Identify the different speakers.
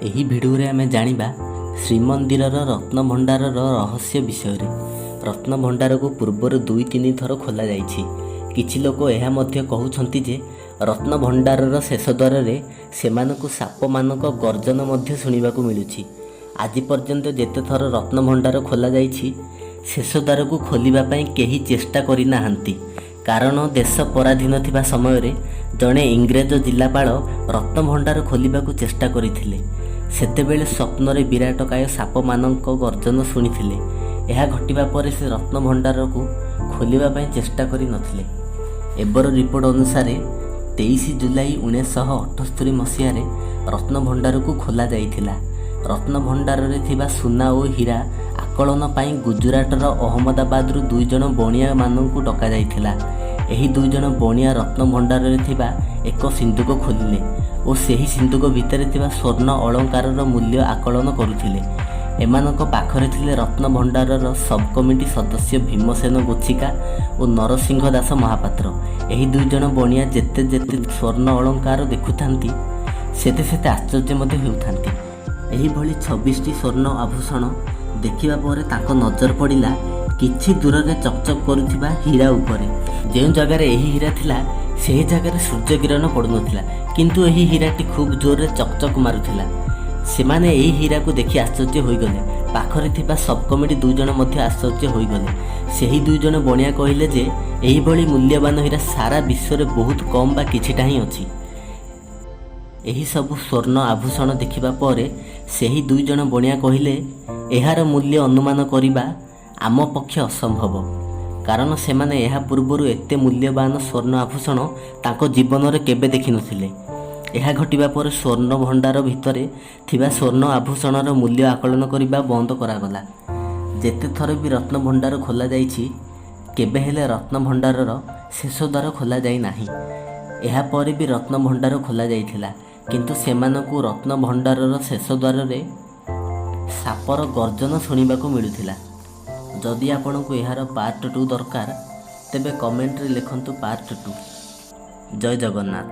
Speaker 1: ଏହି ଭିଡ଼ିଓରେ ଆମେ ଜାଣିବା ଶ୍ରୀମନ୍ଦିରର ରତ୍ନଭଣ୍ଡାରର ରହସ୍ୟ ବିଷୟରେ। ରତ୍ନଭଣ୍ଡାରକୁ ପୂର୍ବରୁ 2-3 ଥର ଖୋଲାଯାଇଛି। କିଛି ଲୋକ ଏହା ମଧ୍ୟ କହୁଛନ୍ତି ଯେ ରତ୍ନଭଣ୍ଡାରର ଶେଷ ଦ୍ୱାରରେ ସେମାନଙ୍କୁ ସାପମାନଙ୍କ ଗର୍ଜନ ମଧ୍ୟ ଶୁଣିବାକୁ ମିଳୁଛି। ଆଜି ପର୍ଯ୍ୟନ୍ତ ଯେତେ ଥର ରତ୍ନଭଣ୍ଡାର ଖୋଲାଯାଇଛି ଶେଷ ଦ୍ୱାରକୁ ଖୋଲିବା ପାଇଁ କେହି ଚେଷ୍ଟା କରିନାହାନ୍ତି। କାରଣ ଦେଶ ପରାଧୀନ ଥିବା ସମୟରେ ଜଣେ ଇଂରେଜ ଜିଲ୍ଲାପାଳ ରତ୍ନଭଣ୍ଡାର ଖୋଲିବାକୁ ଚେଷ୍ଟା କରିଥିଲେ। ସେତେବେଳେ ସ୍ୱପ୍ନରେ ବିରାଟକାୟ ସାପମାନଙ୍କ ଗର୍ଜନ ଶୁଣିଥିଲେ। ଏହା ଘଟିବା ପରେ ସେ ରତ୍ନଭଣ୍ଡାରକୁ ଖୋଲିବା ପାଇଁ ଚେଷ୍ଟା କରିନଥିଲେ। ଏବେର ରିପୋର୍ଟ ଅନୁସାରେ 23 ଜୁଲାଇ 1978 ମସିହାରେ ରତ୍ନଭଣ୍ଡାରକୁ ଖୋଲାଯାଇଥିଲା। ରତ୍ନଭଣ୍ଡାରରେ ଥିବା ସୁନା ଓ ହୀରା ଆକଳନ ପାଇଁ ଗୁଜରାଟର ଅହମ୍ମଦାବାଦରୁ 2 ଜଣ ବଣିଆମାନଙ୍କୁ ଡକାଯାଇଥିଲା। ଏହି 2 ଜଣ ବଣିଆ ରତ୍ନଭଣ୍ଡାରରେ ଥିବା ଏକ ସିନ୍ଦୁକ ଖୋଲିଲେ ଓ ସେହି ସିନ୍ଦୁକ ଭିତରେ ଥିବା ସ୍ୱର୍ଣ୍ଣ ଅଳଙ୍କାରର ମୂଲ୍ୟ ଆକଳନ କରୁଥିଲେ। ଏମାନଙ୍କ ପାଖରେ ଥିଲେ ରତ୍ନଭଣ୍ଡାରର ସବ୍ କମିଟି ସଦସ୍ୟ ଭୀମସେନ ଗୋଛିକା ଓ ନରସିଂହ ଦାସ ମହାପାତ୍ର। ଏହି 2 ଜଣ ବଣିଆ ଯେତେ ସ୍ୱର୍ଣ୍ଣ ଅଳଙ୍କାର ଦେଖୁଥାନ୍ତି ସେତେ ଆଶ୍ଚର୍ଯ୍ୟ ମଧ୍ୟ ହେଉଥାନ୍ତି। ଏହିଭଳି 26ଟି ସ୍ୱର୍ଣ୍ଣ ଆଭୂଷଣ ଦେଖିବା ପରେ ତାଙ୍କ ନଜର ପଡ଼ିଲା କିଛି ଦୂରରେ ଚକଚକ୍ କରୁଥିବା ହୀରା ଉପରେ। ଯେଉଁ ଜାଗାରେ ଏହି ହୀରା ଥିଲା ସେହି ଜାଗାରେ ସୂର୍ଯ୍ୟ କିରଣ ପଡ଼ୁନଥିଲା, କିନ୍ତୁ ଏହି ହୀରାଟି ଖୁବ୍ ଜୋରରେ ଚକଚକ୍ ମାରୁଥିଲା। ସେମାନେ ଏହି ହୀରାକୁ ଦେଖି ଆଶ୍ଚର୍ଯ୍ୟ ହୋଇଗଲେ। ପାଖରେ ଥିବା ସବ୍ କମିଟି 2 ଜଣ ମଧ୍ୟ ଆଶ୍ଚର୍ଯ୍ୟ ହୋଇଗଲେ। ସେହି 2 ଜଣ ବଣିଆ କହିଲେ ଯେ ଏହିଭଳି ମୂଲ୍ୟବାନ ହୀରା ସାରା ବିଶ୍ୱରେ ବହୁତ କମ୍ ବା କିଛିଟା ହିଁ ଅଛି। ଏହି ସବୁ ସ୍ୱର୍ଣ୍ଣ ଆଭୂଷଣ ଦେଖିବା ପରେ ସେହି 2 ଜଣ ବଣିଆ କହିଲେ ଏହାର ମୂଲ୍ୟ ଅନୁମାନ କରିବା ଆମ ପକ୍ଷେ ଅସମ୍ଭବ, କାରଣ ସେମାନେ ଏହା ପୂର୍ବରୁ ଏତେ ମୂଲ୍ୟବାନ ସ୍ୱର୍ଣ୍ଣ ଆଭୂଷଣ ତାଙ୍କ ଜୀବନରେ କେବେ ଦେଖିନଥିଲେ। ଏହା ଘଟିବା ପରେ ସ୍ୱର୍ଣ୍ଣ ଭଣ୍ଡାର ଭିତରେ ଥିବା ସ୍ୱର୍ଣ୍ଣ ଆଭୂଷଣର ମୂଲ୍ୟ ଆକଳନ କରିବା ବନ୍ଦ କରାଗଲା। ଯେତେ ଥର ବି ରତ୍ନଭଣ୍ଡାର ଖୋଲାଯାଇଛି କେବେ ହେଲେ ରତ୍ନଭଣ୍ଡାରର ଶେଷ ଦ୍ୱାର ଖୋଲାଯାଇ ନାହିଁ। ଏହାପରେ ବି ରତ୍ନଭଣ୍ଡାର ଖୋଲାଯାଇଥିଲା, କିନ୍ତୁ ସେମାନଙ୍କୁ ରତ୍ନଭଣ୍ଡାରର ଶେଷ ଦ୍ୱାରରେ ସାପର ଗର୍ଜନ ଶୁଣିବାକୁ ମିଳୁଥିଲା। ଯଦି ଆପଣଙ୍କୁ ଏହାର ପାର୍ଟ 2 ଦରକାର ତେବେ କମେଣ୍ଟରେ ଲେଖନ୍ତୁ ପାର୍ଟ 2। ଜୟ ଜଗନ୍ନାଥ।